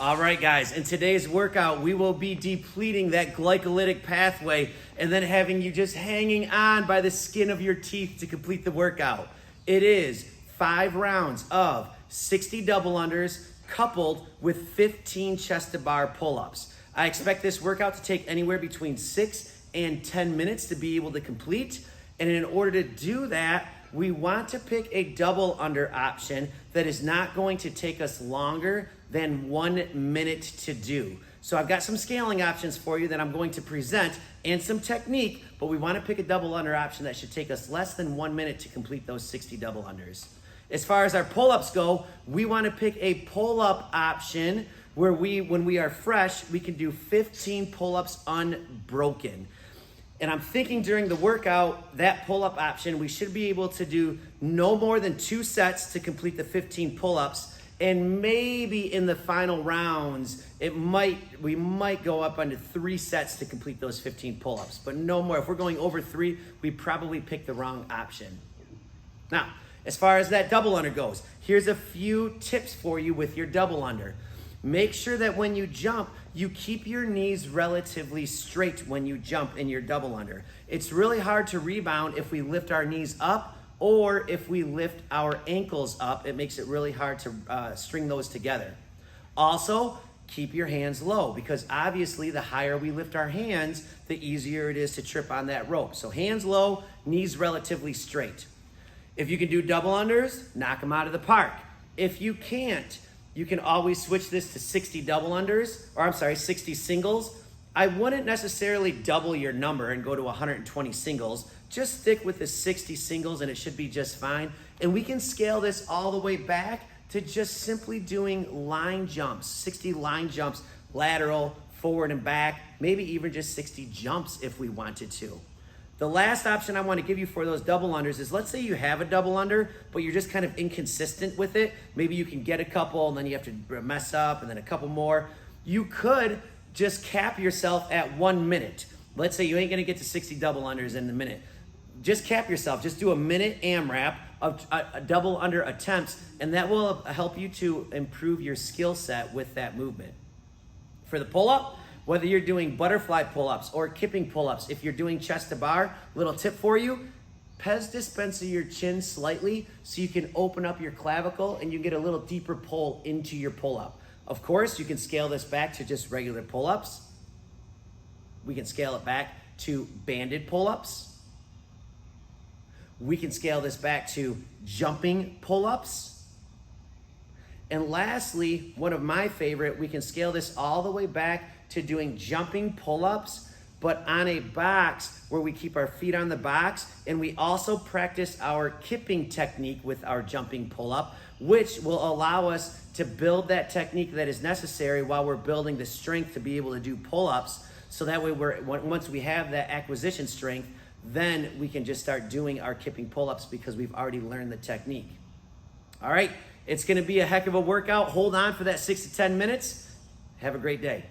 All right, guys, in today's workout, we will be depleting that glycolytic pathway and then having you just hanging on by the skin of your teeth to complete the workout. It is 5 rounds of 60 double unders coupled with 15 chest to bar pull-ups. I expect this workout to take anywhere between 6 and 10 minutes to be able to complete. And in order to do that, we want to pick a double under option that is not going to take us longer than 1 minute to do. So I've got some scaling options for you that I'm going to present and some technique, but we want to pick a double under option that should take us less than 1 minute to complete those 60 double unders. As far as our pull-ups go, we want to pick a pull-up option where when we are fresh, we can do 15 pull-ups unbroken. And I'm thinking during the workout, that pull-up option, we should be able to do no more than 2 sets to complete the 15 pull-ups. And maybe in the final rounds, we might go up onto 3 sets to complete those 15 pull-ups, but no more. If we're going over 3, we probably picked the wrong option. Now, as far as that double under goes, here's a few tips for you with your double under. Make sure that when you jump, you keep your knees relatively straight when you jump in your double under. It's really hard to rebound if we lift our knees up or if we lift our ankles up. It makes it really hard to string those together. Also, keep your hands low because obviously the higher we lift our hands, the easier it is to trip on that rope. So hands low, knees relatively straight. If you can do double unders, knock them out of the park. If you can't, you can always switch this to 60 double unders, or I'm sorry, 60 singles. I wouldn't necessarily double your number and go to 120 singles. Just stick with the 60 singles and it should be just fine. And we can scale this all the way back to just simply doing line jumps, 60 line jumps, lateral, forward and back, maybe even just 60 jumps if we wanted to. The last option I want to give you for those double unders is, let's say you have a double under, but you're just kind of inconsistent with it. Maybe you can get a couple and then you have to mess up and then a couple more. You could just cap yourself at 1 minute. Let's say you ain't going to get to 60 double unders in a minute. Just cap yourself. Just do a minute AMRAP of double under attempts, and that will help you to improve your skill set with that movement. For the pull-up, whether you're doing butterfly pull-ups or kipping pull-ups, if you're doing chest to bar, little tip for you, pes dispenser your chin slightly so you can open up your clavicle and you get a little deeper pull into your pull-up. Of course, you can scale this back to just regular pull-ups. We can scale it back to banded pull-ups. We can scale this back to jumping pull-ups. And lastly, one of my favorite, we can scale this all the way back to doing jumping pull-ups, but on a box where we keep our feet on the box, and we also practice our kipping technique with our jumping pull-up, which will allow us to build that technique that is necessary while we're building the strength to be able to do pull-ups. So that way, once we have that acquisition strength, then we can just start doing our kipping pull-ups because we've already learned the technique. All right, it's gonna be a heck of a workout. Hold on for that 6 to 10 minutes. Have a great day.